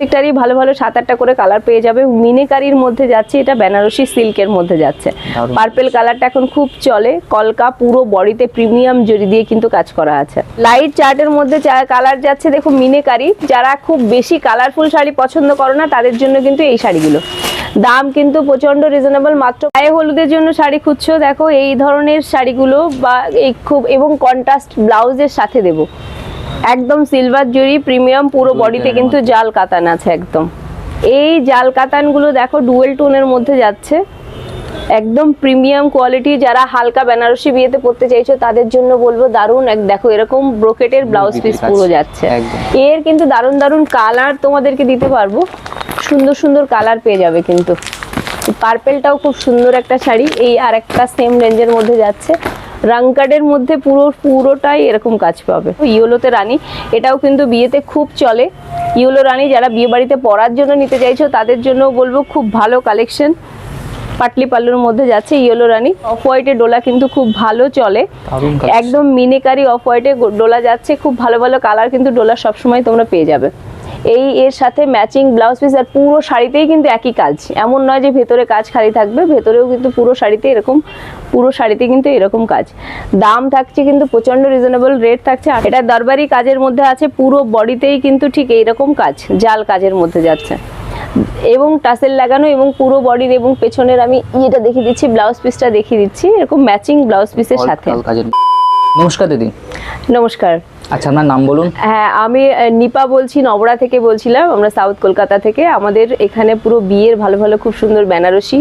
প্রত্যেকটারই ভালো ভালো 7-8টা করে কালার পেয়ে যাবে। মিনিকারির মধ্যে যাচ্ছে, এটা বেনারসি সিল্কের মধ্যে যাচ্ছে। পার্পল কালারটা এখন খুব চলে, কলকা পুরো বডিতে প্রিমিয়াম জরি দিয়ে কিন্তু কাজ করা আছে। লাইট চার্টের মধ্যে কালার যাচ্ছে, দেখো মিনিকারি। যারা খুব বেশি কালারফুল শাড়ি পছন্দ করো না তাদের জন্য কিন্তু এই শাড়িগুলো। দাম কিন্তু প্রচন্ড রিজনেবল, মাত্র গায়ে হলুদের জন্য শাড়ি খুঁজছো, দেখো এই ধরনের শাড়িগুলো বা এই খুব এবং কন্ট্রাস্ট ব্লাউজের সাথে দেবো। একদম সিলভার জরি প্রিমিয়াম, পুরো বডিতে কিন্তু জাল কাতান আছে একদম। এই জাল কাতানগুলো দেখো ডুয়েল টোনের মধ্যে যাচ্ছে, একদম প্রিমিয়াম কোয়ালিটি। যারা হালকা বেনারসি বিয়েতে পরতে চাইছো তাদের জন্য বলবো দারুন। দেখো এরকম ব্রোকেটের ব্লাউজ পিস পুরো যাচ্ছে। এর কিন্তু দারুন দারুন কালার তোমাদেরকে দিতে পারবো, সুন্দর সুন্দর কালার পেয়ে যাবে। কিন্তু পার্পেলটাও খুব সুন্দর একটা শাড়ি, এই আর একটা সেম রেঞ্জের মধ্যে যাচ্ছে। রাংকার্ডের মধ্যে পুরোটাই এরকম কাজ পাবে। ইয়েলোতে রানী, এটাও কিন্তু বিয়েতে খুব চলে। ইয়েলো রানী যারা বিয়ে বাড়িতে পরার জন্য নিতে চাইছো তাদের জন্য বলবো খুব ভালো কালেকশন। পাটলি পাল্লুর মধ্যে যাচ্ছে ইয়েলো রানী। অফ হোয়াইটে ডোলা কিন্তু খুব ভালো চলে, একদম মিনিকারি অফ হোয়াইটে ডোলা যাচ্ছে। খুব ভালো ভালো কালার কিন্তু ডোলা সবসময় তোমরা পেয়ে যাবে। এই এর সাথে ম্যাচিং ব্লাউজ পিস, আর পুরো শাড়িতেই কিন্তু একই কাজ, এমন নয় যে ভেতরে কাজ খালি থাকবে, ভেতরেও কিন্তু পুরো শাড়িতে এরকম, পুরো শাড়িতে কিন্তু এরকম কাজ। দাম থাকছে কিন্তু প্রচন্ড রিজনেবল রেট থাকছে। এটা দরবারি কাজের মধ্যে আছে, পুরো বডিতেই কিন্তু ঠিক এইরকম কাজ জাল কাজের মধ্যে যাচ্ছে এবং টাসেল লাগানো, এবং পুরো বডির এবং পেছনের আমি এটা দেখিয়ে দিচ্ছি, ব্লাউজ পিসটা দেখিয়ে দিচ্ছি এরকম ম্যাচিং ব্লাউজ পিসের সাথে। নমস্কার দিদি। নমস্কার। আচ্ছা, আপনার নাম বলুন। হ্যাঁ, আমি নিপা বলছি, নবড়া থেকে বলছিলাম, আমরা সাউথ কলকাতা থেকে। আমাদের এখানে পুরো বিয়ের ভালো ভালো খুব সুন্দর বেনারসি,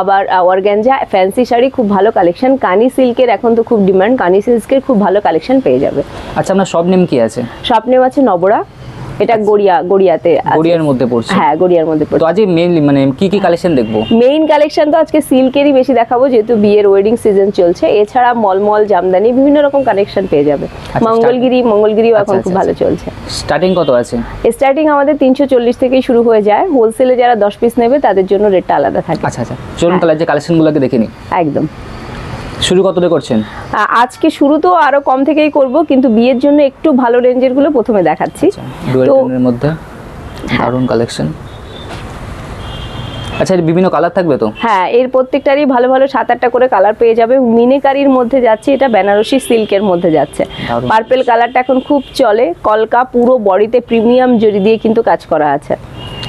আবার অর্গানজা, ফ্যান্সি শাড়ি খুব ভালো কালেকশন। কানি সিল্কের এখন তো খুব ডিমান্ড, কানি সিল্কের খুব ভালো কালেকশন পেয়ে যাবে। আচ্ছা, আপনার শপ নেম কি আছে? শপ নেম আছে নবড়া, এটা গড়িয়াতে, গড়িয়ার মধ্যে পড়ছে। হ্যাঁ, গড়িয়ার মধ্যে পড়ছে। তো আজকে মেইনলি মানে কি কি কালেকশন দেখবো? মেইন কালেকশন তো আজকে সিল্কেরই বেশি দেখাবো, যেহেতু বিয়ের ওয়েডিং সিজন চলছে। এছাড়া মলমল, জামদানি বিভিন্ন রকম কালেকশন পেয়ে যাবে। মঙ্গলগিরিও এখন খুব ভালো চলছে। স্টার্টিং কত আছে? স্টার্টিং আমাদের 340 থেকেই শুরু হয়ে যায়। হোলসেলে যারা 10 পিস নেবে তাদের জন্য রেটটা আলাদা থাকে। আচ্ছা আচ্ছা, চলুন তাহলে যে কালেকশনগুলোকে দেখে নিই। একদম। শুরু কত দিয়ে করছেন? আজকে শুরু তো আরো কম থেকেই করব, কিন্তু বিয়ের জন্য একটু ভালো রেঞ্জের গুলো প্রথমে দেখাচ্ছি। ডুয়াল টোনের মধ্যে দারুণ কালেকশন। আচ্ছা, এর বিভিন্ন কালার থাকবে তো? হ্যাঁ, এর প্রত্যেকটারই ভালো ভালো 7-8টা করে কালার পেয়ে যাবে। মিনিকারির মধ্যে যাচ্ছে, এটা বেনারসি সিল্কের মধ্যে যাচ্ছে। পার্পল কালারটা এখন খুব চলে, কলকা পুরো বডিতে প্রিমিয়াম জরি দিয়ে কিন্তু কাজ করা আছে।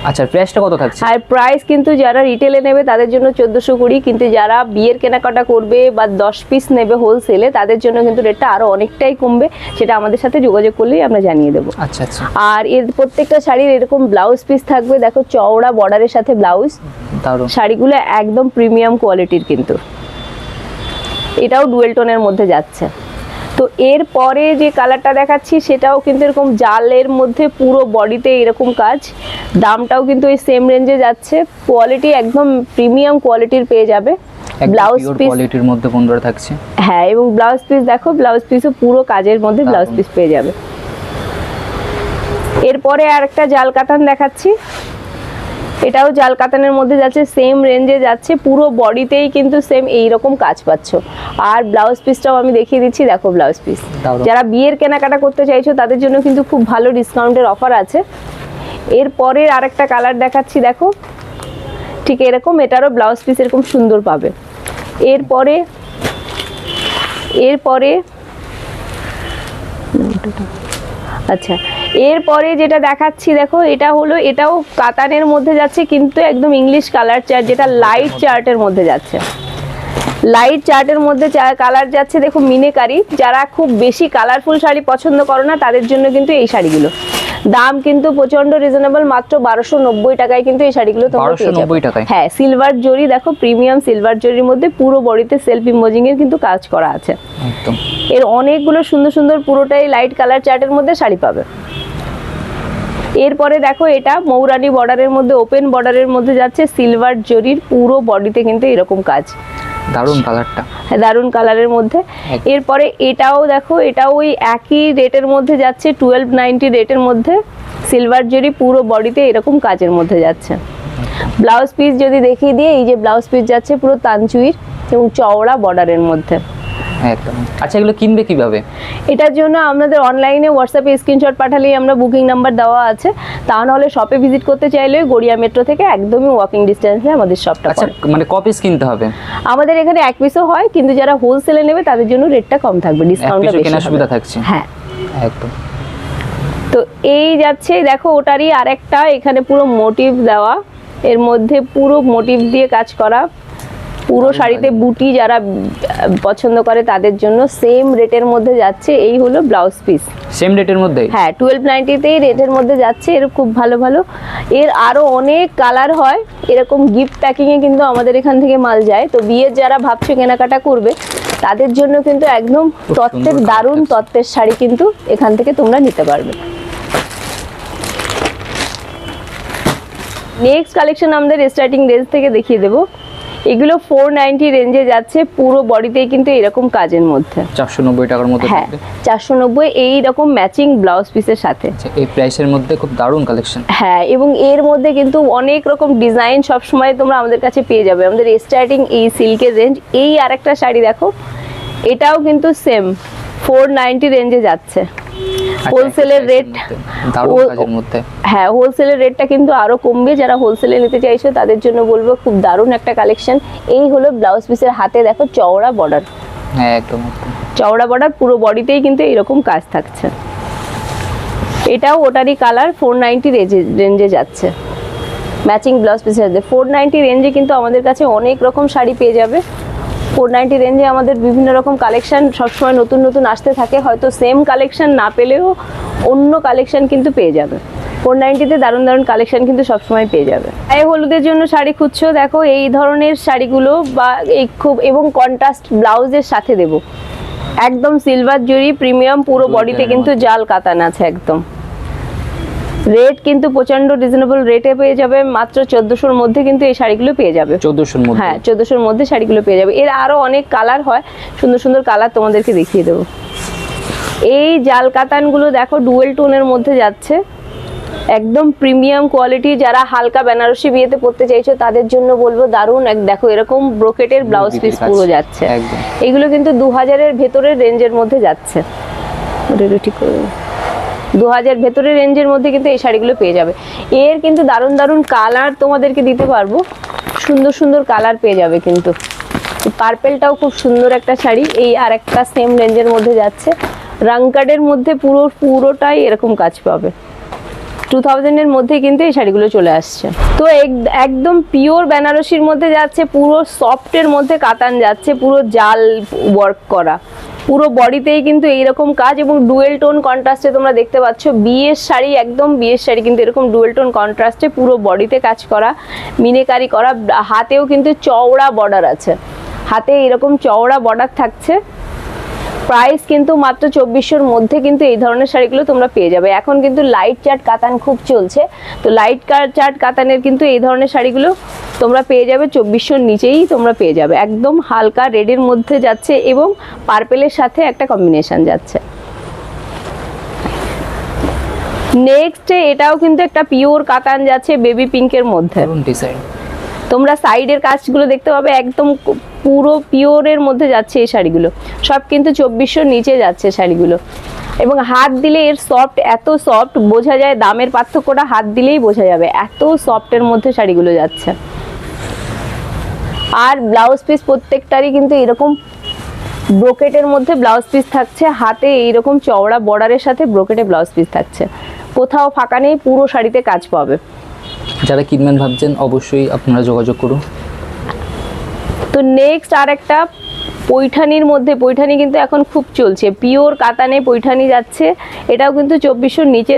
আচ্ছা, প্রাইসটা কত থাকছে? আর প্রাইস কিন্তু যারা রিটেলে নেবে তাদের জন্য 1420, কিন্তু যারা বিয়ের কেনাকাটা করবে বা 10 পিস নেবে হোলসেলে তাদের জন্য কিন্তু রেটটা আরো অনেকটাই কমবে। সেটা আমাদের সাথে যোগাযোগ করলেই আমরা জানিয়ে দেবো। আচ্ছা আচ্ছা। আর এর প্রত্যেকটা শাড়ির এরকম ব্লাউজ পিস থাকবে, দেখো চওড়া বর্ডারের সাথে ব্লাউজ। দারুণ শাড়িগুলো একদম প্রিমিয়াম কোয়ালিটির, কিন্তু এটাও ডুয়েল টোনের মধ্যে যাচ্ছে। তো এর পরে যে কালারটা দেখাচ্ছি সেটাও কিন্তু এরকম জালের মধ্যে পুরো বডিতে এরকম কাজ। দামটাও কিন্তু এই সেম রেঞ্জে যাচ্ছে, কোয়ালিটি একদম প্রিমিয়াম কোয়ালিটির পেয়ে যাবে। ব্লাউজ পিস কোয়ালিটির মধ্যে বন্ধুরা থাকছে। হ্যাঁ, এবং ব্লাউজ পিস দেখো, ব্লাউজ পিসও পুরো কাজের মধ্যে ব্লাউজ পিস পেয়ে যাবে। এরপরে আরেকটা জাল কাতান দেখাচ্ছি, এটাও জাল কাতানের মধ্যে যাচ্ছে, সেম রেঞ্জে যাচ্ছে, পুরো বডিতেই কিন্তু সেম এইরকম কাজ পাচ্ছ। আর ব্লাউজ পিসটাও আমি দেখিয়ে দিচ্ছি, দেখো ব্লাউজ পিস। যারা বিয়ের কেনাকাটা করতে চাইছো তাদের জন্য কিন্তু খুব ভালো ডিসকাউন্টের অফার আছে। এরপরে আরেকটা কালার দেখাচ্ছি, দেখো ঠিক এরকম, এটারও ব্লাউজ পিস এরকম সুন্দর পাবে। এরপরে আচ্ছা, এরপরে যেটা দেখাচ্ছি দেখো, এটা হলো, এটাও কাতানের মধ্যে যাচ্ছে, কিন্তু একদম ইংলিশ কালার চার্ট, যেটা লাইট চার্টের মধ্যে যাচ্ছে। লাইট চার্টের মধ্যে কালার যাচ্ছে, দেখো মিনিকারি। যারা খুব বেশি কালারফুল শাড়ি পছন্দ করো না তাদের জন্য কিন্তু এই শাড়িগুলো। দাম কিন্তু প্রচন্ড রিজনেবল, মাত্র 1290 টাকায় কিন্তু এই শাড়িগুলো তোমরা পেয়ে যাবে। হ্যাঁ, সিলভার জরি, দেখো প্রিমিয়াম সিলভার জরির মধ্যে পুরো বডিতে সেলফ ইমোজিং এর কিন্তু কাজ করা আছে একদম। এর অনেকগুলো সুন্দর সুন্দর পুরোটাই লাইট কালার চার্টের মধ্যে শাড়ি পাবে। এরপরে দেখো, এটা মৌরানি বর্ডারের মধ্যে, ওপেন বর্ডারের মধ্যে যাচ্ছে, সিলভার জরির পুরো বডিতে কিন্তু এরকম কাজ। দারুণ কালারটা। হ্যাঁ, দারুণ কালারের মধ্যে। এরপরে এটাও দেখো, এটাও ওই একই রেটের মধ্যে যাচ্ছে, 1290 রেটের মধ্যে, সিলভার জরি পুরো বডিতে এরকম কাজের মধ্যে যাচ্ছে। ব্লাউজ পিস যদি দেখিয়ে দিয়ে, এই যে ব্লাউজ পিস যাচ্ছে পুরো তানচুইর এবং চওড়া বর্ডারের মধ্যে। একদম। আচ্ছা এগুলো কিনবে কিভাবে? এটার জন্য আমাদের অনলাইনে হোয়াটসঅ্যাপে স্ক্রিনশট পাঠালেই আমরা বুকিং নাম্বার দেওয়া আছে। তা নাহলে শপে ভিজিট করতে চাইলে গড়িয়া মেট্রো থেকে একদমই ওয়াকিং ডিস্টেন্সে আমাদের শপটা আচ্ছা পড়ে। মানে ক পিস কিনতে হবে? আমাদের এখানে এক পিসও হয়, কিন্তু যারা হোলসেলে নেবে তাদের জন্য রেটটা কম থাকবে, এক ডিসকাউন্টটা পিসও বেশি কেনার হবে। সুবিধা থাকছে? হ্যাঁ একদম। তো এই যাচ্ছে, দেখো ওটারই আরেকটা, এখানে পুরো মোটিভ দেওয়া, এর মধ্যে পুরো মোটিভ দিয়ে কাজ করা, পুরো শাড়িতে বুটি যারা পছন্দ করে তাদের জন্য সেম রেটের মধ্যে যাচ্ছে। এই হলো ব্লাউজ পিস, সেম রেটের মধ্যে? হ্যাঁ 1290তেই রেটের মধ্যে যাচ্ছে। এর খুব ভালো ভালো, এর আরো অনেক কালার হয়। এরকম গিফট প্যাকিং এ কিন্তু আমাদের এখান থেকে মাল যায়। তো বিয়ের যারা ভাবছো কেনাকাটা করবে তাদের জন্য কিন্তু একদম তত্ত্বের দারুণ তত্ত্বের শাড়ি কিন্তু এখান থেকে তোমরা নিতে পারবে। নেক্সট কালেকশন আমাদের স্টার্টিং রেঞ্জ থেকে দেখিয়ে দেবো। এগুলো 490 রেঞ্জে যাচ্ছে, পুরো বডিতেই কিন্তু এরকম কাজের মধ্যে 490 টাকার মধ্যে হ্যাঁ থাকবে। 490 এই রকম ম্যাচিং ব্লাউজ পিসের সাথে। আচ্ছা এই প্রাইসের মধ্যে খুব দারুণ কালেকশন। হ্যাঁ, এবং এর মধ্যে কিন্তু অনেক রকম ডিজাইন সব সময় তোমরা আমাদের কাছে পেয়ে যাবে। আমাদের স্টার্টিং এই সিল্কের রেঞ্জ। এই আরেকটা শাড়ি দেখো, এটাও কিন্তু সেম 490 রেঞ্জে যাচ্ছে। হোলসেলের রেট দারুণ কাজের মধ্যে। হ্যাঁ, হোলসেলের রেটটা কিন্তু আরো কমবে। যারা হোলসেলে নিতে চাইছো তাদের জন্য বলবো খুব দারুণ একটা কালেকশন। এই হলো ব্লাউজ পিসের হাতে দেখো চওড়া বর্ডার, হ্যাঁ একদম একদম চওড়া বর্ডার, পুরো বডিতেই কিন্তু এরকম কাজ থাকছে। এটাও ওটারই কালার, 490 রেঞ্জে যাচ্ছে ম্যাচিং ব্লাউজ পিসের সাথে। 490 রেঞ্জে কিন্তু আমাদের কাছে অনেক রকম শাড়ি পেয়ে যাবে। 490 রেঞ্জে আমাদের বিভিন্ন রকম কালেকশন সবসময় নতুন নতুন আসতে থাকে। হয়তো সেম কালেকশন না পেলেও অন্য কালেকশন কিন্তু পেয়ে যাবে। 490-তে দারুণ দারুণ কালেকশন কিন্তু সবসময় পেয়ে যাবে। গায়ে হলুদের জন্য শাড়ি খুঁজছো, দেখো এই ধরনের শাড়িগুলো বা এই খুব, এবং কন্ট্রাস্ট ব্লাউজের সাথে দেব একদম সিলভার জরি প্রিমিয়াম, পুরো বডিতে কিন্তু জাল কাতান আছে একদম। রেট কিন্তু প্রচন্ড রিজনেবল রেটে পেয়ে যাবে, মাত্র 1400-র মধ্যে কিন্তু এই শাড়িগুলো পেয়ে যাবে। 1400-র মধ্যে? হ্যাঁ 1400-র মধ্যে শাড়িগুলো পেয়ে যাবে। এর আরো অনেক কালার হয়, সুন্দর সুন্দর কালার তোমাদেরকে দেখিয়ে দেবো। এই জাল কাতানগুলো দেখো ডুয়েল টোনের মধ্যে যাচ্ছে, একদম প্রিমিয়াম কোয়ালিটি। যারা হালকা বেনারসি বিয়েতে পরতে চাইছো তাদের জন্য বলবো দারুণ। দেখো এরকম ব্রোকেটের ব্লাউজ পিস পুরো যাচ্ছে। এগুলো কিন্তু 2000-এর ভেতরের রেঞ্জের মধ্যে যাচ্ছে। ওটা ঠিক করে 2000 ভেতরের রেঞ্জের মধ্যে কিন্তু এই শাড়িগুলো পেয়ে যাবে। এর কিন্তু দারুণ দারুণ কালার তোমাদেরকে দিতে পারবো, সুন্দর সুন্দর কালার পেয়ে যাবে কিন্তু। পার্পেলটাও খুব সুন্দর একটা শাড়ি, এই আর একটা সেম রেঞ্জের মধ্যে যাচ্ছে। রাংকার্ডের মধ্যে পুরোটাই এরকম কাজ পাবে। 2000-এর মধ্যে কিন্তু এই শাড়িগুলো চলে আসছে। তো একদম পিওর বেনারসির মধ্যে যাচ্ছে, পুরো সফটের মধ্যে কাতান যাচ্ছে, পুরো জাল ওয়ার্ক করা, পুরো বডিতেই কিন্তু এইরকম কাজ, এবং ডুয়েল টোন কন্ট্রাস্টে তোমরা দেখতে পাচ্ছ। বিয়ের শাড়ি, একদম বিয়ের শাড়ি কিন্তু এরকম ডুয়েল টোন কন্ট্রাস্টে পুরো বডিতে কাজ করা, মিনেকারি করা। হাতেও কিন্তু চওড়া বর্ডার আছে, হাতে এরকম চওড়া বর্ডার থাকছে। প্রাইস কিন্তু মাত্র 2400-র মধ্যে কিন্তু এই ধরনের শাড়িগুলো তোমরা পেয়ে যাবে। এখন কিন্তু লাইট চার্ট কাতান খুব চলছে, তো লাইট চার্ট কাতানের কিন্তু এই ধরনের শাড়িগুলো তোমরা পেয়ে যাবে 2400-র নিচেই তোমরা পেয়ে যাবে। একদম হালকা রেডের মধ্যে যাচ্ছে এবং পার্পেলের সাথে একটা কম্বিনেশন যাচ্ছে। নেক্সট এটাও কিন্তু একটা পিওর কাতান যাচ্ছে বেবি পিঙ্কের মধ্যে। তোমরা সাইডের কাজগুলো দেখতে পাবে, একদম পুরো পিওরের মধ্যে যাচ্ছে এই শাড়িগুলো। সব কিন্তু 2400-র নিচে যাচ্ছে শাড়িগুলো, এবং হাত দিলে এর সফট, এত সফট বোঝা যায়, দামের পার্থক্যটা হাত দিলেই বোঝা যাবে, এত সফটের মধ্যে শাড়িগুলো যাচ্ছে। আর ব্লাউজ পিস প্রত্যেকটারই কিন্তু এরকম ব্রোকেটের মধ্যে ব্লাউজ পিস থাকছে, হাতে এইরকম চওড়া বর্ডারের সাথে ব্রোকেটে ব্লাউজ পিস থাকছে, কোথাও ফাঁকা নেই, পুরো শাড়িতে কাজ পাবে। যারা কিনবেন ভাবছেন অবশ্যই আপনারা যোগাযোগ করুন। তো নেক্সট আর একটা পৈঠানির মধ্যে, পৈঠানি কিন্তু এখন খুব চলছে, পিওর কাতানে পৈঠানি যাচ্ছে। এটাও কিন্তু 2400-র নিচে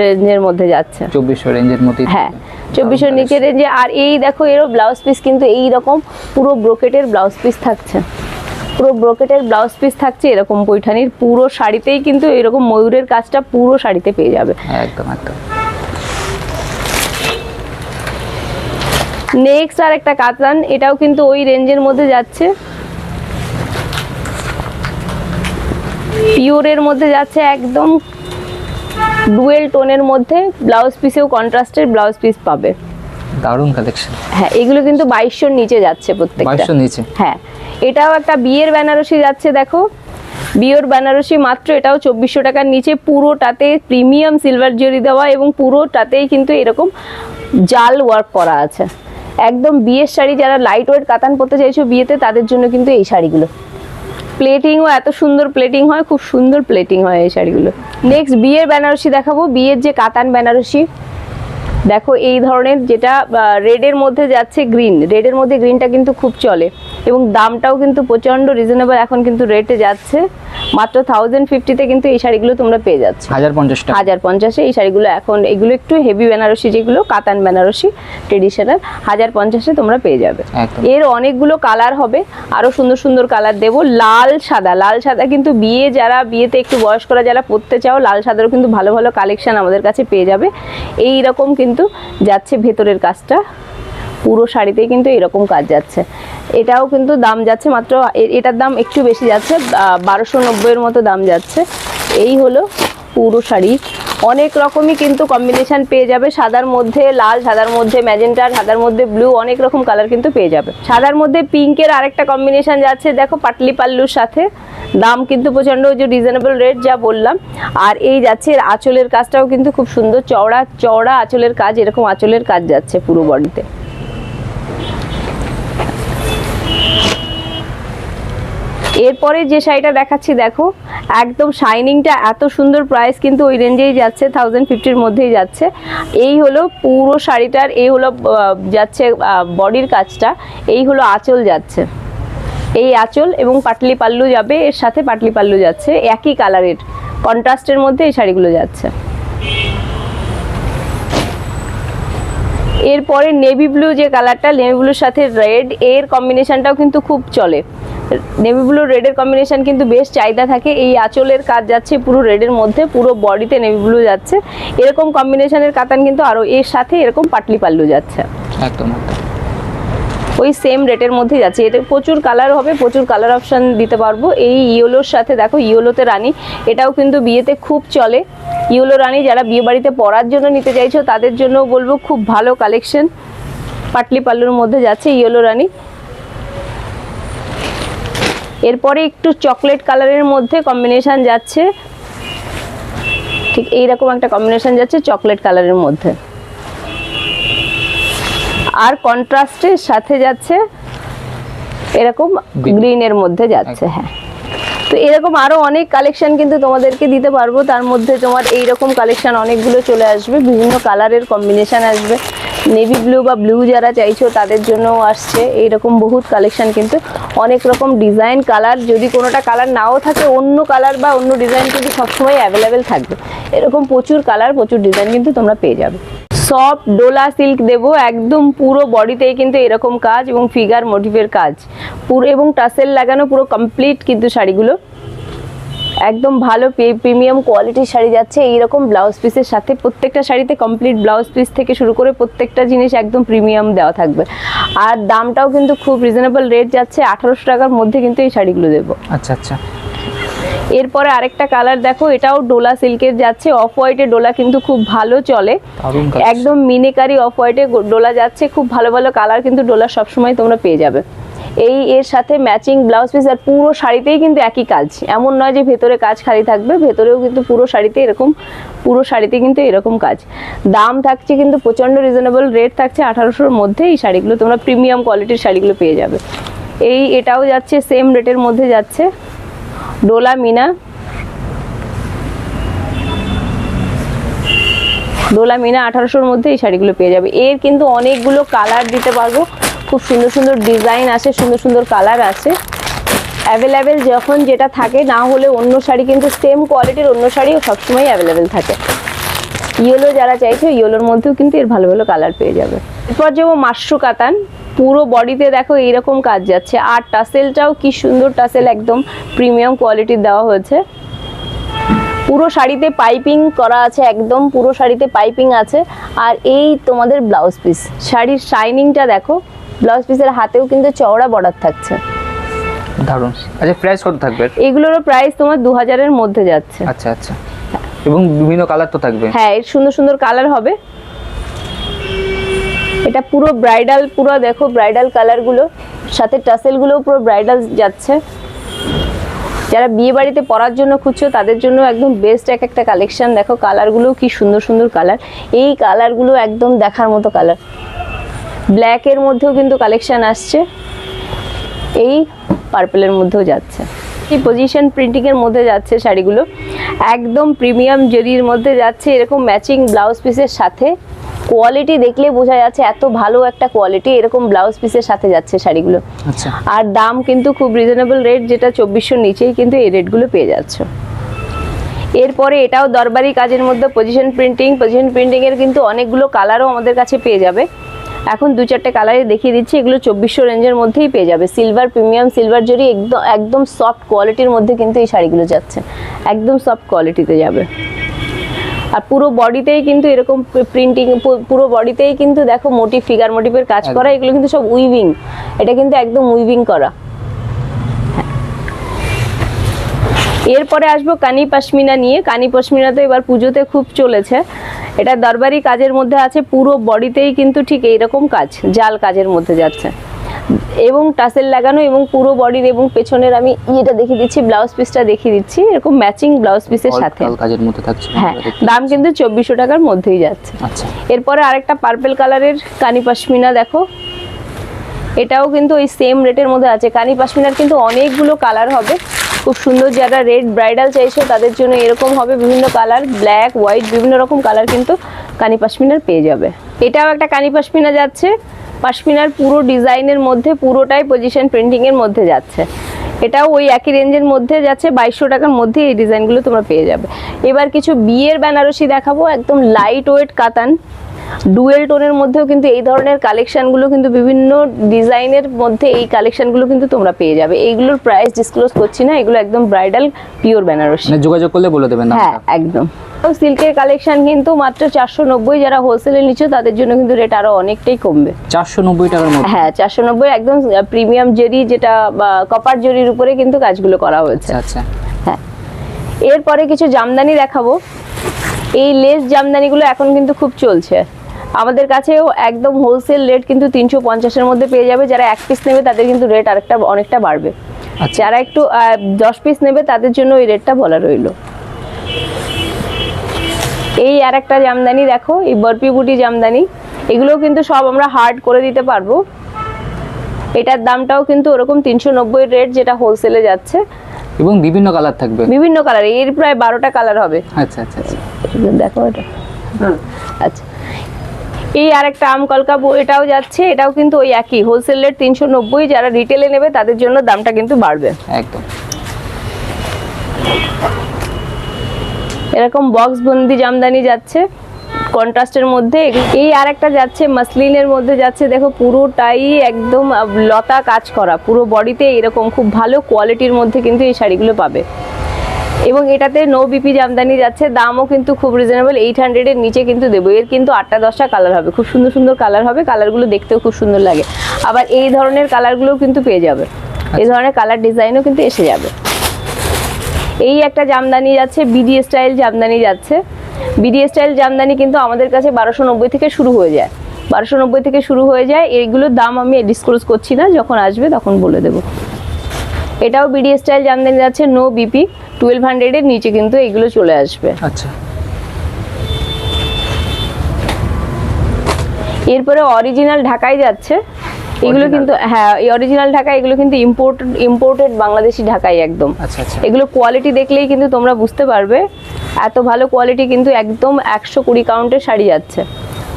রেঞ্জের মধ্যে যাচ্ছে। 2400 রেঞ্জের মধ্যে? হ্যাঁ 2400-র নিচে রেঞ্জে। আর এই দেখো এরও ব্লাউজ পিস কিন্তু এই রকম পুরো ব্রোকেটের ব্লাউজ পিস থাকছে, পুরো ব্রোকেটের ব্লাউজ পিস থাকছে এরকম পৈঠানির। পুরো শাড়িতেই কিন্তু এরকম ময়ূরের কাজটা পুরো শাড়িতে পেয়ে যাবে। একদম একদম। নেক্সট আর একটা কাতান, এটাও কিন্তু ওই রেঞ্জের মধ্যে যাচ্ছে, পিওরের মধ্যে যাচ্ছে, একদম ডুয়েল টোনের মধ্যে। ব্লাউজ পিসেও কন্ট্রাস্টের ব্লাউজ পিস পাবে। দারুণ কালেকশন। হ্যাঁ এগুলো কিন্তু 2200-র নিচে যাচ্ছে প্রত্যেকটা। 2200-র নিচে? হ্যাঁ এটাও একটা বিয়ের বেনারসি যাচ্ছে, দেখো বিয়ের বেনারসি, মাত্র এটাও 2400 টাকার নিচে। পুরোটাতে প্রিমিয়াম সিলভার জরি দেওয়া এবং পুরোটাতেই কিন্তু এরকম জাল ওয়ার্ক করা আছে। একদম বিয়ের শাড়ি, যারা লাইট ওয়েট কাতান পরতে চাইছো বিয়েতে, তাদের জন্য কিন্তু এই শাড়িগুলো। প্লেটিংও এত সুন্দর প্লেটিং হয়, খুব সুন্দর প্লেটিং হয় এই শাড়িগুলো। নেক্সট বিয়ের বেনারসি দেখাবো, বিয়ের যে কাতান বেনারসি, দেখো এই ধরনের, যেটা রেডের মধ্যে যাচ্ছে গ্রিন, রেডের মধ্যে গ্রিনটা কিন্তু খুব চলে এবং দামটাও কিন্তু প্রচণ্ড রিজনেবল এখন কিন্তু রেটে যাচ্ছে। মাত্র 1050-তে কিন্তু এই শাড়িগুলো তোমরা পেয়ে যাচ্ছ। 1050 টাকা। 1050-এ এই শাড়িগুলো এখন, এগুলো একটু হেভি বেনারসি, যেগুলো কাতান বেনারসি ট্রেডিশনাল, 1050-এ তোমরা পেয়ে যাবে। একদম। এর অনেকগুলো কালার হবে, আরো সুন্দর সুন্দর কালার দেবো। লাল সাদা, লাল সাদা কিন্তু বিয়ে, যারা বিয়েতে একটু বয়স্করা যারা পরতে চাও, লাল সাদারও কিন্তু ভালো ভালো কালেকশন আমাদের কাছে পেয়ে যাবে। এই রকম কিন্তু যাচ্ছে ভেতরের কাজটা, পুরো শাড়িতেই কিন্তু এরকম কাজ যাচ্ছে। এটাও কিন্তু দাম যাচ্ছে মাত্র, এটার দাম একটু বেশি যাচ্ছে, 1290-এর মতো দাম যাচ্ছে। এই হলো পুরো শাড়ি। অনেক রকমই কিন্তু কম্বিনেশন পেয়ে যাবে, সাদার মধ্যে লাল, সাদার মধ্যে ম্যাজেন্টা, সাদার মধ্যে ব্লু, অনেক রকম কালার কিন্তু পেয়ে যাবে। সাদার মধ্যে পিঙ্কের আরেকটা কম্বিনেশন যাচ্ছে, দেখো পাটলি পাল্লুর সাথে। দাম কিন্তু প্রচণ্ড, যে রিজনেবল রেট যা বললাম। আর এই যাচ্ছে এর আঁচলের কাজটাও কিন্তু খুব সুন্দর, চওড়া চওড়া আঁচলের কাজ, এরকম আঁচলের কাজ যাচ্ছে পুরো বডিতে। এরপরে যে শাড়িটা দেখাচ্ছি, দেখো একদম শাইনিংটা এত সুন্দর, প্রাইস কিন্তু ওই রেঞ্জেই যাচ্ছে, 1050-এর মধ্যেই যাচ্ছে। এই হলো পুরো শাড়িটার, এই হলো যাচ্ছে বডির কাজটা, এই হলো আঁচল যাচ্ছে, এই আঁচল এবং পাটলি পাল্লু যাবে, এর সাথে পাটলি পাল্লু যাচ্ছে, একই কালারের কন্ট্রাস্টের মধ্যে এই শাড়িগুলো যাচ্ছে। এরপরে নেভি ব্লু যে কালারটা, নেভি ব্লুর সাথে রেড, এর কম্বিনেশনটাও কিন্তু খুব চলে। নেভি ব্লু রেডের কম্বিনেশন কিন্তু বেশ চাহিদা থাকে। এই আঁচলের কাজ যাচ্ছে পুরো রেডের মধ্যে, পুরো বডিতে নেভি ব্লু যাচ্ছে। এরকম কম্বিনেশনের কাতান কিন্তু আরো, এর সাথে এরকম পাটলি পাল্লু যাচ্ছে, একদম একদম ওই সেম রেটের মধ্যে যাচ্ছে। এটা প্রচুর কালার হবে, প্রচুর কালার অপশন দিতে পারবো। এই ইয়েলোর সাথে দেখো, ইয়েলোতে রানী, এটাও কিন্তু বিয়েতে খুব চলে। ইয়েলো রানী যারা বিয়ে বাড়িতে পরার জন্য নিতে চাইছো, তাদের জন্য বলবো খুব ভালো কালেকশন। পাটলি পাল্লুর মধ্যে যাচ্ছে ইয়েলো রানী। এরপরে একটু চকলেট কালারের মধ্যে কম্বিনেশন যাচ্ছে, ঠিক এইরকম একটা কম্বিনেশন যাচ্ছে চকলেট কালারের মধ্যে, আর কন্ট্রাস্টের সাথে যাচ্ছে এরকম গ্রিনের মধ্যে যাচ্ছে। হ্যাঁ, তো এরকম আরো অনেক কালেকশন কিন্তু তোমাদেরকে দিতে পারবো। তার মধ্যে তোমার এইরকম কালেকশন অনেকগুলো চলে আসবে, বিভিন্ন কালারের কম্বিনেশন আসবে। নেভি ব্লু বা ব্লু যারা চাইছো তাদের জন্যও আসছে এইরকম বহুত কালেকশন, কিন্তু অনেক রকম ডিজাইন কালার। যদি কোনোটা কালার নাও থাকে, অন্য কালার বা অন্য ডিজাইন কিন্তু সবসময় অ্যাভেলেবেল থাকবে। এরকম প্রচুর কালার, প্রচুর ডিজাইন কিন্তু তোমরা পেয়ে যাবে। সফট ডোলা সিল্ক দেবো, একদম পুরো বডিতেই কিন্তু এরকম কাজ এবং ফিগার মোটিভের কাজ পুরো, এবং টাসেল লাগানো, পুরো কমপ্লিট কিন্তু শাড়িগুলো একদম ভালো প্রিমিয়াম কোয়ালিটির শাড়ি যাচ্ছে। এইরকম ব্লাউজ পিসের সাথে, প্রত্যেকটা শাড়িতে কমপ্লিট ব্লাউজ পিস থেকে শুরু করে প্রত্যেকটা জিনিস একদম প্রিমিয়াম দেওয়া থাকবে। আর দামটাও কিন্তু খুব রিজনেবল রেট যাচ্ছে, 1800 টাকার মধ্যে কিন্তু এই শাড়িগুলো দেবো। আচ্ছা আচ্ছা। এরপরে আরেকটা কালার দেখো, এটাও ডোলা সিল্কের যাচ্ছে, অফ হোয়াইটের ডোলা কিন্তু খুব ভালো চলে, একদম মিনিকারি অফ হোয়াইটে ডোলা যাচ্ছে। খুব ভালো ভালো কালার কিন্তু ডোলা সবসময় তোমরা পেয়ে যাবে। এই এর সাথে ম্যাচিং ব্লাউজ পিস, আর পুরো শাড়িতেই কিন্তু একই কাজ, এমন নয় যে ভেতরে কাজ খালি থাকবে, ভেতরেও কিন্তু পুরো শাড়িতে এরকম, পুরো শাড়িতে কিন্তু এরকম কাজ। দাম থাকছে কিন্তু প্রচণ্ড রিজনেবল রেট থাকছে, 1800-র মধ্যে এই শাড়িগুলো তোমরা প্রিমিয়াম কোয়ালিটির শাড়িগুলো পেয়ে যাবে। এটাও যাচ্ছে সেম রেটের মধ্যে যাচ্ছে, ডোলা মিনা, ডোলা মিনা 1800-র মধ্যে এই শাড়িগুলো পেয়ে যাবে। এর কিন্তু অনেকগুলো কালার দিতে পারবো, খুব সুন্দর সুন্দর ডিজাইন আছে, সুন্দর সুন্দর কালার আছে অ্যাভেলেবেল। যখন যেটা থাকে, না হলে অন্য শাড়ি কিন্তু সেম কোয়ালিটির অন্য শাড়িও সবসময় অ্যাভেলেবেল থাকে। ইয়েলো যারা চাইছো, ইয়েলোর মধ্যেও কিন্তু এর ভালো ভালো কালার পেয়ে যাবে। এরপর যাবো মাশরু কাতান, পুরো বডিতে দেখো এইরকম কাজ যাচ্ছে, আর টাসেলটাও কি সুন্দর টাসেল, একদম প্রিমিয়াম কোয়ালিটির দেওয়া হয়েছে। পুরো শাড়িতে পাইপিং করা আছে, একদম পুরো শাড়িতে পাইপিং আছে। আর এই তোমাদের ব্লাউজ পিস, শাড়ির শাইনিংটা দেখো, ব্লাউজ পিসের হাতেও কিন্তু চওড়া বর্ডার থাকছে, দারুণ। আচ্ছা, প্রাইস কত থাকবে? এগুলোর প্রাইস তোমার 2000-এর মধ্যে যাচ্ছে। আচ্ছা আচ্ছা, এবং বিভিন্ন কালার তো থাকবে? হ্যাঁ, এর সুন্দর সুন্দর কালার হবে। এটা পুরো ব্রাইডাল, পুরো দেখো ব্রাইডাল কালারগুলো, সাথে টাসেলগুলো পুরো ব্রাইডাল যাচ্ছে। যারা বিয়ে বাড়িতে পরার জন্য খুঁজছো তাদের জন্য একদম বেস্ট একটা কালেকশন। দেখো কালারগুলো কি সুন্দর সুন্দর কালার, এই কালারগুলো একদম দেখার মতো কালার। ব্ল্যাকের মধ্যেও কিন্তু কালেকশন আসছে, এই পার্পলের মধ্যেও যাচ্ছে। এই পজিশন প্রিন্টিংয়ের মধ্যে যাচ্ছে শাড়িগুলো, একদম প্রিমিয়াম জরির মধ্যে যাচ্ছে, এরকম ম্যাচিং ব্লাউজ পিসের সাথে। কোয়ালিটি দেখলে বোঝা যাচ্ছে এত ভালো একটা কোয়ালিটি, এরকম ব্লাউজ পিসের সাথে যাচ্ছে শাড়িগুলো। আচ্ছা, আর দাম কিন্তু খুব রিজনেবল রেট, যেটা 2400 নিচেই কিন্তু এই রেটগুলো পেয়ে যাচ্ছ। এরপরে এটাও দরবারি কাজের মধ্যে পজিশন প্রিন্টিংয়ের কিন্তু অনেকগুলো কালারও আমাদের কাছে পেয়ে যাবে। এখন 2-4টে কালারে দেখিয়ে দিচ্ছি, এগুলো 2400 রেঞ্জের মধ্যেই পেয়ে যাবে। সিলভার, প্রিমিয়াম সিলভার জরি, একদম সফট কোয়ালিটির মধ্যে কিন্তু এই শাড়িগুলো যাচ্ছে, একদম সফট কোয়ালিটিতে যাবে। আর পুরো বডিতেই কিন্তু এরকম প্রিন্টিং, পুরো বডিতেই কিন্তু দেখো মোটিভ, ফিগার মোটিভের কাজ করা, এগুলো কিন্তু সব উইভিং, এটা কিন্তু একদম উইভিং করা। এরপরে আসবো কানি পশমিনা নিয়ে। কানি পশমিনা তো এবার পুজোতে খুব চলেছে। এটা দরবারি কাজের মধ্যে আছে, পুরো বডিতেই কিন্তু ঠিক এইরকম কাজ, জাল কাজের মধ্যে যাচ্ছে এবং টাসেল লাগানো, এবং পুরো বডির এবং পেছনের আমি এটা দেখিয়ে দিচ্ছি, ব্লাউজ পিসটা দেখিয়ে দিচ্ছি, এরকম ম্যাচিং ব্লাউজ পিসের সাথে কাজের মধ্যে থাকছে। হ্যাঁ, দাম কিন্তু 2400 টাকার মধ্যেই যাচ্ছে। আচ্ছা, এরপরে আরেকটা পার্পল কালারের কানি পশমিনা দেখো, এটাও কিন্তু ওই সেম রেটের মধ্যে আছে। কানি পশমিনার কিন্তু অনেকগুলো কালার হবে, খুব সুন্দর। যারা রেড ব্রাইডাল চাইছো তাদের জন্য এরকম হবে, বিভিন্ন কালার, ব্ল্যাক, হোয়াইট, বিভিন্ন রকম কালার কিন্তু কানি পশমিনার পেয়ে যাবে। এটাও একটা কানি পশমিনা যাচ্ছে, পশমিনার পুরো ডিজাইনের মধ্যে, পুরোটাই পজিশন প্রিন্টিংয়ের মধ্যে যাচ্ছে। এটাও ওই একই রেঞ্জের মধ্যে যাচ্ছে, 2200 টাকার মধ্যে এই ডিজাইনগুলো তোমরা পেয়ে যাবে। এবার কিছু বিয়ের বেনারসি দেখাবো, একদম লাইট ওয়েট কাতান, ডুয়েল টোনের মধ্যেও কিন্তু এই ধরনের কালেকশনগুলো কিন্তু বিভিন্ন ডিজাইনের মধ্যে এই কালেকশনগুলো কিন্তু তোমরা পেয়ে যাবে। এইগুলোর প্রাইস ডিসক্লোজ করছি না, এগুলো একদম ব্রাইডাল পিওর বেনারসি। মানে যোগাযোগ করলে বলে দেবেন হ্যাঁ, দামটা। একদম। সিল্কের কালেকশন কিন্তু মাত্র 490, যারা হোলসেলে নিচ্ছ তাদের জন্য কিন্তু রেট আরো অনেকটাই কমবে। 490 টাকার মধ্যে? হ্যাঁ, 490, একদম প্রিমিয়াম জরি, যেটা কপার জরির উপরে কিন্তু কাজগুলো করা হয়েছে। আচ্ছা, হ্যাঁ, এরপরে কিছু জামদানি দেখাবো। এই লেস জামদানিগুলো এখন কিন্তু খুব চলছে আমাদের কাছেও, একদম হোলসেল রেট কিন্তু 350-এর মধ্যে পেয়ে যাবে। যারা 1 পিস নেবে তাদের কিন্তু রেট অনেকটা বাড়বে। আচ্ছা, যারা একটু 10 পিস নেবে তাদের জন্য ওই রেটটা বলা রইলো। এই আর একটা জামদানি দেখো, এই বরপি বুটি জামদানি, এগুলো কিন্তু সব আমরা হার্ড করে দিতে পারবো। এটার দামটাও কিন্তু ওরকম 390 রেট, যেটা হোলসেলে যাচ্ছে, এবং বিভিন্ন কালার থাকবে, বিভিন্ন কালার, এর প্রায় 12টা কালার হবে। আচ্ছা আচ্ছা আচ্ছা, দেখো এটা। আচ্ছা, এই আরেকটা আমকলকা, এটাও যাচ্ছে, এটাও কিন্তু ওই একই হোলসেল রেট 390। যারা রিটেলে নেবে তাদের জন্য দামটা কিন্তু বাড়বে একদম। এরকম বক্স বন্দি জামদানি যাচ্ছে কন্ট্রাস্টের মধ্যে। এই আরেকটা যাচ্ছে মাসলিনের মধ্যে যাচ্ছে, দেখো পুরোটাই একদম লতা কাজ করা, পুরো বডিতে এরকম খুব ভালো কোয়ালিটির মধ্যে কিন্তু এই শাড়িগুলো পাবে। এবং এটাতে নো বিপি জামদানি যাচ্ছে, দামও কিন্তু খুব রিজনেবল, 800-এর নিচে কিন্তু দেবো। এর কিন্তু 8টা-10টা কালার হবে, খুব সুন্দর সুন্দর কালার হবে, কালারগুলো দেখতেও খুব সুন্দর লাগে। আবার এই ধরনের কালারগুলোও কিন্তু পেয়ে যাবে, এই ধরনের কালার ডিজাইনও কিন্তু এসে যাবে। এই একটা জামদানি যাচ্ছে, বিডি স্টাইল জামদানি যাচ্ছে। বিডি স্টাইল জামদানি কিন্তু আমাদের কাছে 1290 থেকে শুরু হয়ে যায়, 1290 থেকে শুরু হয়ে যায়। এইগুলোর দাম আমি ডিসক্লোজ করছি না, যখন আসবে তখন বলে দেবো। এটাও বিডি স্টাইল জামদানি যাচ্ছে, নো বিপি, 1200-এর নিচে কিন্তু এগুলো চলে আসবে। আচ্ছা, এরপরে অরিজিনাল ঢাকাই যাচ্ছে, এগুলো কিন্তু হ্যাঁ, এই অরিজিনাল ঢাকা, এগুলো কিন্তু ইম্পোর্টেড বাংলাদেশি ঢাকাই একদম। আচ্ছা আচ্ছা, এগুলো কোয়ালিটি দেখলেই কিন্তু তোমরা বুঝতে পারবে, এত ভালো কোয়ালিটি, কিন্তু একদম 120 কাউন্টের শাড়ি যাচ্ছে।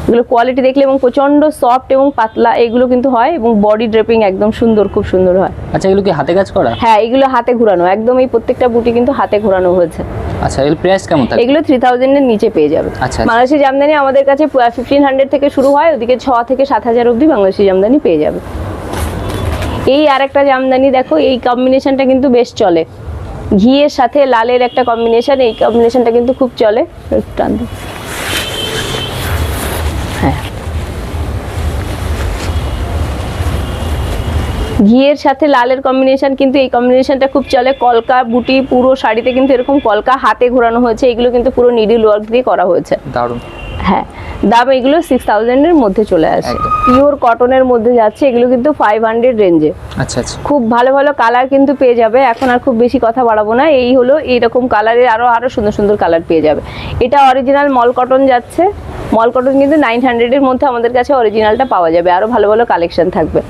এগুলো কোয়ালিটি দেখলে, এবং প্রচন্ড সফট এবং পাতলা এগুলো কিন্তু হয়, এবং বডি ড্রেপিং একদম সুন্দর, খুব সুন্দর হয়। আচ্ছা, এগুলো কি হাতে কাজ করা? হ্যাঁ, এগুলো হাতে ঘোরানো, একদম এই প্রত্যেকটা বুটি কিন্তু হাতে ঘোরানো হয়েছে। আচ্ছা, এর প্রাইস কেমন থাকে? এগুলো 3000-এর নিচে পেয়ে যাবে। আচ্ছা, বাংলাদেশি জামদানি আমাদের কাছে 1500 থেকে শুরু হয়, ওদিকে 6 থেকে 7000 অবধি বাংলাদেশি জামদানি পেয়ে যাবে। এই আরেকটা জামদানি দেখো, এই কম্বিনেশনটা কিন্তু বেশ চলে, ঘিয়ের সাথে লালের একটা কম্বিনেশন, এই কম্বিনেশনটা কিন্তু খুব চলে। হ্যাঁ, ঘিয়ের সাথে লালের কম্বিনেশন, কিন্তু এই কম্বিনেশনটা খুব চলে। কলকা বুটি পুরো শাড়িতে কিন্তু এরকম কলকা হাতে ঘোরানো হয়েছে, এগুলো কিন্তু পুরো নিডল ওয়ার্ক দিয়ে করা হয়েছে। দারুণ। হ্যাঁ, দাম এগুলো 6000 এর মধ্যে চলে আসে। একদম। পিওর কটনের মধ্যে যাচ্ছে, এগুলো কিন্তু 500 রেঞ্জে। আচ্ছা আচ্ছা। খুব ভালো ভালো কালার কিন্তু পেয়ে যাবে। এখন আর খুব বেশি কথা বাড়াবো না, এই হলো এইরকম কালারের আরো সুন্দর সুন্দর কালার পেয়ে যাবে। এটা অরিজিনাল মল কটন যাচ্ছে। মল কটন কিন্তু 900 এর মধ্যে আমাদের কাছে অরিজিনালটা পাওয়া যাবে, আরো ভালো ভালো কালেকশন থাকবে।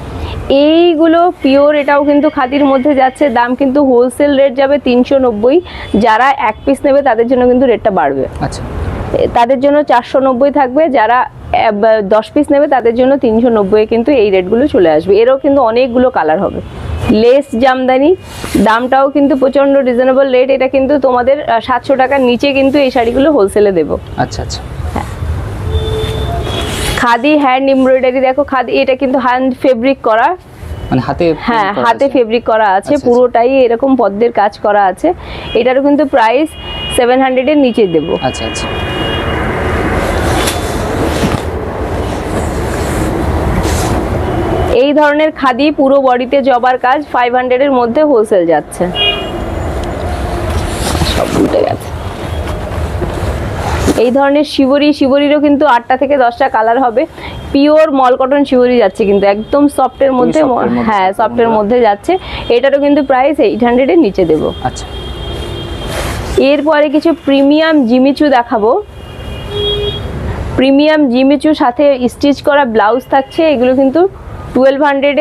এইগুলো পিওর, এটাও কিন্তু খাদির মধ্যে যাচ্ছে। দাম কিন্তু হোলসেল রেট যাবে 390। যারা এক পিস নেবে তাদের জন্য কিন্তু রেটটা বাড়বে। আচ্ছা, তাদের জন্য 490 থাকবে, যারা 10 পিস নেবে তাদের জন্য 390 কিন্তু এই রেটগুলো চলে আসবে। এরও কিন্তু অনেকগুলো কালার হবে। লেস জামদানি, দামটাও কিন্তু প্রচন্ড রিজনেবল রেট। এটা কিন্তু তোমাদের 700 টাকার নিচে কিন্তু এই শাড়িগুলো হোলসেলে দেবো। আচ্ছা আচ্ছা। খাদি হ্যান্ড এমব্রয়ডারি, দেখো খাদি, এটা কিন্তু হ্যান্ড ফেব্রিক করা, মানে হাতে, হ্যাঁ হাতে ফেব্রিক করা আছে, আচ্ছা, পুরোটাই এরকম পদ্মের কাজ করা আছে। এটারও কিন্তু প্রাইস 700 এর নিচে দেবো। আচ্ছা আচ্ছা। এই ধরনের খাদি পুরো বডিতে জবার কাজ 500 এর মধ্যে হোলসেল যাচ্ছে। সব উল্টে গেছে। এই ধরনের শিবরিরও কিন্তু 8টা থেকে 10টা কালার হবে। পিওর মল কটন শিবরি যাচ্ছে কিন্তু একদম সফটের মধ্যে, হ্যাঁ সফটের মধ্যে যাচ্ছে। এটারও কিন্তু প্রাইস 800 এর নিচে দেবো। আচ্ছা। এরপরে কিছু প্রিমিয়াম জিমিচু দেখাবো। প্রিমিয়াম জিমিচু সাথে স্টিচ করা ব্লাউজ থাকছে। এগুলো কিন্তু 1200 এর,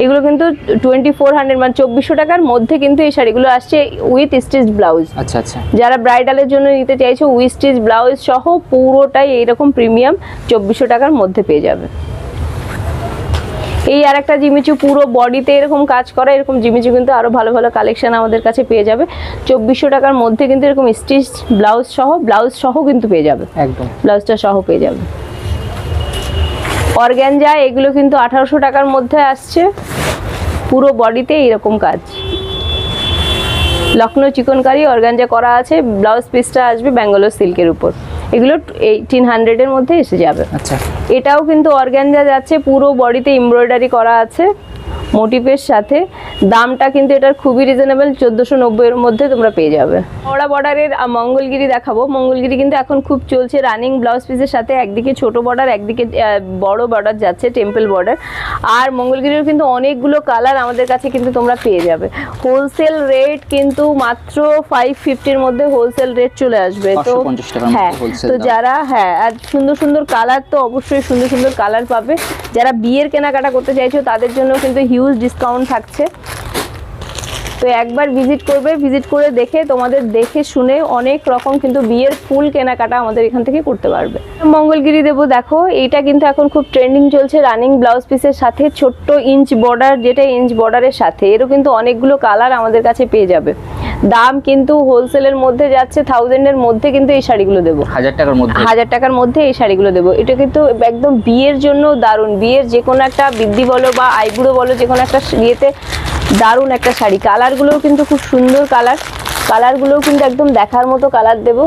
এগুলো কিন্তু 2400 মানে 2400 টাকার মধ্যে কিন্তু এই শাড়িগুলো আসছে উইথ স্টিচ ব্লাউজ। আচ্ছা আচ্ছা। যারা ব্রাইডালের জন্য নিতে চাইছো উইথ স্টিচ ব্লাউজ সহ পুরোটাই এইরকম প্রিমিয়াম 2400 টাকার মধ্যে পেয়ে যাবে। এই আর একটা জিমিচু পুরো বডিতে এরকম কাজ করা, এরকম জিমিচু কিন্তু আরো ভালো ভালো কালেকশন আমাদের কাছে পেয়ে যাবে। 2400 টাকার মধ্যে কিন্তু এরকম স্টিচ ব্লাউজ সহ কিন্তু পেয়ে যাবে। একদম, ব্লাউজটা সহ পেয়ে যাবে। অর্গানজা, এগুলো কিন্তু 1800 টাকার মধ্যে আসছে। পুরো বডিতে এরকম কাজ, লখনৌ চিকনকারি অর্গানজা করা আছে। ব্লাউজ পিসটা আসবে ব্যাঙ্গালোর সিল্কের উপর। এগুলো 1800 এর মধ্যে এসে যাবে। আচ্ছা। এটাও কিন্তু অর্গানজা যাচ্ছে, পুরো বডিতে এমব্রয়ডারি করা আছে মোটিভের সাথে। দামটা কিন্তু এটার খুবই রিজনেবল, 1490 এর মধ্যে তোমরা পেয়ে যাবে। চওড়া বর্ডারের মঙ্গলগিরি দেখাবো। মঙ্গলগিরি কিন্তু এখন খুব চলছে রানিং ব্লাউজ পিসের সাথে। একদিকে ছোট বর্ডার, একদিকে বড় বর্ডার যাচ্ছে, টেম্পল বর্ডার। আর মঙ্গলগিরির কিন্তু অনেকগুলো কালার আমাদের কাছে কিন্তু তোমরা পেয়ে যাবে। হোলসেল রেট কিন্তু মাত্র 550 এর মধ্যে হোলসেল রেট চলে আসবে। তো 550 টাকার হ্যাঁ, মধ্যে হোলসেল তো দাম। যারা, হ্যাঁ, আর সুন্দর সুন্দর কালার তো অবশ্যই সুন্দর সুন্দর কালার পাবে। যারা বিয়ের কেনাকাটা করতে চাইছো তাদের জন্য কিন্তু হিউজ ডিসকাউন্ট থাকছে। তো একবার ভিজিট করবে, ভিজিট করে দেখে তোমাদের দেখে শুনে অনেক রকম কিন্তু বিয়ের ফুল কেনাকাটা আমাদের এখান থেকে করতে পারবে। মঙ্গলগিরি দেবো, দেখো এইটা কিন্তু এখন খুব ট্রেন্ডিং চলছে রানিং ব্লাউজ পিসের সাথে ছোট্ট ইঞ্চ বর্ডার, যেটা ইঞ্চ বর্ডারের সাথে। এরও কিন্তু অনেকগুলো কালার আমাদের কাছে পেয়ে যাবে। দাম কিন্তু হোলসেলের মধ্যে যাচ্ছে 1000 এর মধ্যে কিন্তু এই শাড়িগুলো দেবো। 1000 টাকার মধ্যে, 1000 টাকার মধ্যে এই শাড়িগুলো দেবো। এটা কিন্তু একদম বিয়ের জন্য দারুণ, বিয়ের যে কোনো একটা বৃদ্ধি বলো বা আইবুড়ো বলো, যে কোনো একটা বিয়েতে দারুণ একটা শাড়ি। কালারগুলোও কিন্তু খুব সুন্দর কালারগুলোও কিন্তু একদম দেখার মতো কালার দেবো।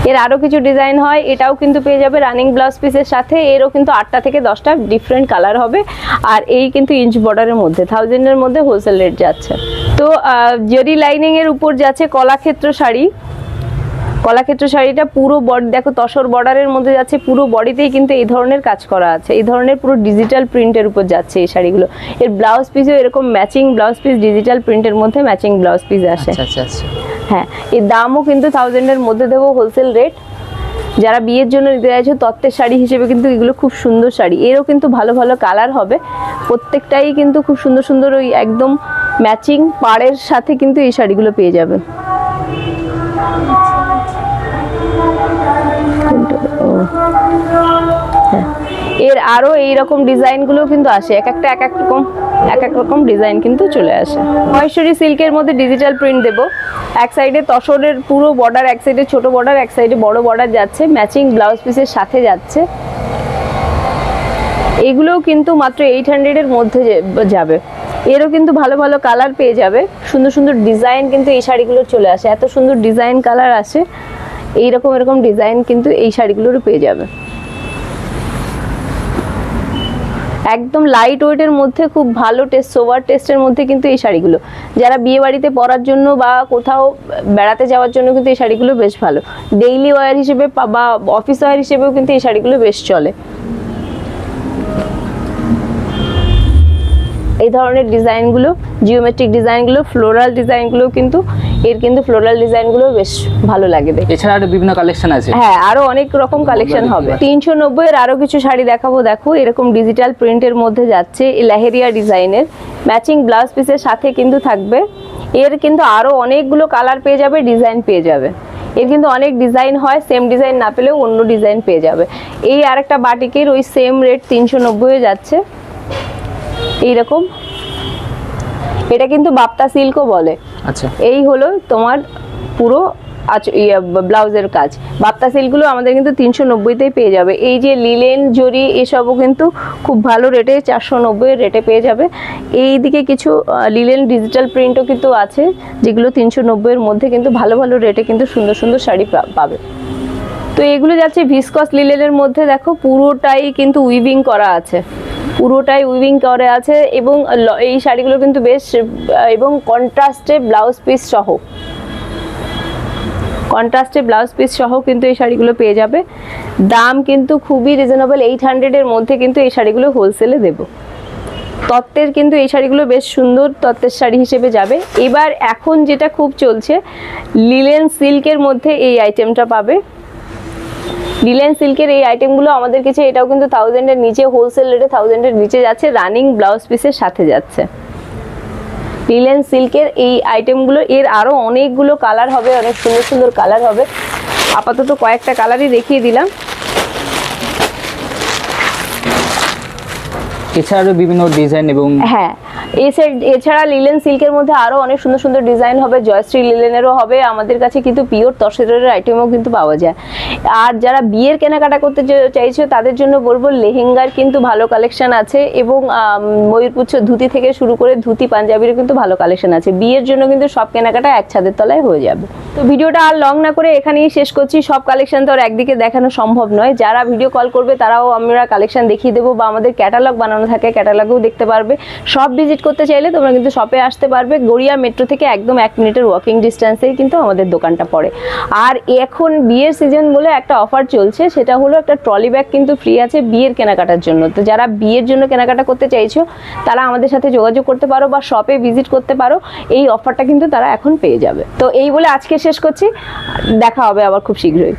এর আরও কিছু ডিজাইন হয়, এটাও কিন্তু পেয়ে যাবে রানিং ব্লাউজ পিসের সাথে। এরও কিন্তু 8টা থেকে 10টা ডিফারেন্ট কালার হবে। আর এই কিন্তু ইঞ্চ বর্ডারের মধ্যে 1000 এর মধ্যে হোলসেল রেট যাচ্ছে। তো জরি লাইনিং এর উপর যাচ্ছে কলাক্ষেত্র শাড়ি। কলাক্ষেত্র শাড়িটা পুরো বডি দেখো তসর বর্ডারের মধ্যে যাচ্ছে, পুরো বডিতেই কিন্তু এই ধরনের কাজ করা আছে। এই ধরনের পুরো ডিজিটাল প্রিন্টের উপর যাচ্ছে এই শাড়িগুলো। এর ব্লাউজ পিসও এরকম ম্যাচিং ব্লাউজ পিস, ডিজিটাল প্রিন্টের মধ্যে ম্যাচিং ব্লাউজ পিস আসে। আচ্ছা আচ্ছা আচ্ছা। হ্যাঁ, এর দামও কিন্তু 1000 এর মধ্যে দেবো হোলসেল রেট। যারা বিয়ের জন্য নিতে চাইছো তত্ত্বের শাড়ি হিসেবে কিন্তু এগুলো খুব সুন্দর শাড়ি। এরও কিন্তু ভালো ভালো কালার হবে, প্রত্যেকটাই কিন্তু খুব সুন্দর সুন্দর ওই একদম ম্যাচিং পাড়ের সাথে কিন্তু এই শাড়িগুলো পেয়ে যাবে। এর আরো এইরকম ডিজাইনগুলো কিন্তু আসে, এক এক রকম ডিজাইন কিন্তু চলে আসে। মহেশ্বরী সিল্কের মধ্যে ডিজিটাল প্রিন্ট দেবো। এক সাইডে তসরের পুরো বর্ডার, এক সাইডে ছোট বর্ডার, এক সাইডে বড় বর্ডার যাচ্ছে, ম্যাচিং ব্লাউজ পিসের সাথে যাচ্ছে। এগুলোও কিন্তু মাত্র 800 এর মধ্যে যাবে। এরও কিন্তু ভালো ভালো কালার পেয়ে যাবে, সুন্দর সুন্দর ডিজাইন কিন্তু এই শাড়িগুলো চলে আসে। এত সুন্দর ডিজাইন কালার আসে, এরকম ডিজাইন কিন্তু এই শাড়িগুলোরও পেয়ে যাবে। একদম লাইট ওয়েটের মধ্যে খুব ভালো টেস্ট, সোভার টেস্টের মধ্যে কিন্তু এই শাড়িগুলো, যারা বিয়ে বাড়িতে পরার জন্য বা কোথাও বেড়াতে যাওয়ার জন্য কিন্তু এই শাড়িগুলো বেশ ভালো, ডেইলি ওয়্যার হিসেবে বা অফিস ওয়্যার হিসেবেও কিন্তু এই শাড়িগুলো বেশ চলে। এই ধরনের ডিজাইনগুলো, জিওমেট্রিক ডিজাইনগুলো, ফ্লোরাল ডিজাইনগুলো কিন্তু ফ্লোরাল ডিজাইনগুলো বেশ ভালো লাগে দেখতে। এছাড়া আরো বিভিন্ন কালেকশন আছে? হ্যাঁ, আরো অনেক রকম কালেকশন হবে। 390 এর আরো কিছু শাড়ি দেখাবো। দেখো এরকম ডিজিটাল প্রিন্টের মধ্যে যাচ্ছে, এই লেহেরিয়া ডিজাইনের ম্যাচিং ব্লাউজ পিসের সাথে কিন্তু থাকবে। এর কিন্তু আরো অনেকগুলো কালার পেয়ে যাবে, ডিজাইন পেয়ে যাবে। এর কিন্তু অনেক ডিজাইন হয়, সেম ডিজাইন না পেলেও অন্য ডিজাইন পেয়ে যাবে। এই আরেকটা বাটিকের ওই সেম রেট 390 যাচ্ছে এইরকম। এটা কিন্তু বাপ্তা সিল্কও বলে। আচ্ছা, এই হলো তোমার পুরো ব্লাউজের কাজ। বাপ্তা সিল্কগুলো আমাদের কিন্তু 390তেই পেয়ে যাবে। এই যে লিলেন জরি এসবও কিন্তু খুব ভালো রেটে 490 রেটে পেয়ে যাবে। এই দিকে কিছু লিলেন ডিজিটাল প্রিন্টও কিন্তু আছে, যেগুলো 390 এর মধ্যে কিন্তু ভালো ভালো রেটে কিন্তু সুন্দর সুন্দর শাড়ি পাবে। তো এগুলো যাচ্ছে ভিসকস লিলেনের মধ্যে। দেখো পুরোটাই কিন্তু উইভিং করা আছে, পুরোটাই উইভিং করা আছে এবং এই শাড়িগুলো কিন্তু বেশ, এবং কন্ট্রাস্টে ব্লাউজ পিস সহ, কন্ট্রাস্টে ব্লাউজ পিস সহ কিন্তু এই শাড়িগুলো পেয়ে যাবে। দাম কিন্তু খুবই রিজনেবল, 800 এর মধ্যে কিন্তু এই শাড়িগুলো হোলসেলে দেব। তত্ত্বের কিন্তু এই শাড়িগুলো বেশ সুন্দর তত্ত্বের শাড়ি হিসেবে যাবে। এবার এখন যেটা খুব চলছে, লিলেন সিল্কের মধ্যে এই আইটেমটা পাবে। লিলেন সিল্কের এই আইটেমগুলো আমাদের কাছে, এটাও কিন্তু 1000 এর নিচে, হোলসেল রেটে 1000 এর নিচে যাচ্ছে, রানিং ব্লাউজ পিসের সাথে যাচ্ছে। লিলেন সিল্কের এই আইটেমগুলো, এর আরো অনেকগুলো কালার হবে, অনেক সুন্দর সুন্দর কালার হবে। আপাতত কয়েকটা কালারই দেখিয়ে দিলাম। এছাড়া বিভিন্ন ডিজাইন এবং হ্যাঁ, এছাড়া লিলেন সিল্কের মধ্যে আরো অনেক সুন্দর সুন্দর ডিজাইন হবে, জয়শ্রী লিলেনেরও হবে। আমাদের কাছে কিন্তু পিওর তসরের আইটেমও কিন্তু পাওয়া যায়। আর যারা বিয়ের কেনাকাটা করতে চাইছো তাদের জন্য বলবো, লেহেঙ্গার কিন্তু ভালো কালেকশন আছে এবং ময়ূরপুচ্ছ ধুতি থেকে শুরু করে ধুতি পাঞ্জাবিরও কিন্তু ভালো কালেকশন আছে। বিয়ের জন্য কিন্তু সব কেনাকাটা এক ছাদের তলায় হয়ে যাবে। তো ভিডিওটা আর লং না করে এখানেই শেষ করছি। সব কালেকশন তো আর একদিকে দেখানো সম্ভব নয়। যারা ভিডিও কল করবে তারাও আমরা কালেকশন দেখিয়ে দেবো, বা আমাদের ক্যাটালগ বানানো থাকে, ক্যাটালগেও দেখতে পারবে। সব ভিজিট করতে চাইলে তোমরা কিন্তু শপে আসতে পারবে। গড়িয়া মেট্রো থেকে একদম 1 মিনিটের ওয়াকিং ডিস্টেন্সেই কিন্তু আমাদের দোকানটা পড়ে। আর এখন বিয়ের সিজন বলে একটা অফার চলছে, সেটা হলো একটা ট্রলি ব্যাগ কিন্তু ফ্রি আছে বিয়ের কেনাকাটার জন্য। তো যারা বিয়ের জন্য কেনাকাটা করতে চাইছো তারা আমাদের সাথে যোগাযোগ করতে পারো বা শপে ভিজিট করতে পারো। এই অফারটা কিন্তু তারা এখন পেয়ে যাবে। তো এই বলে আজকে শেষ করছি, দেখা হবে আবার খুব শীঘ্রই।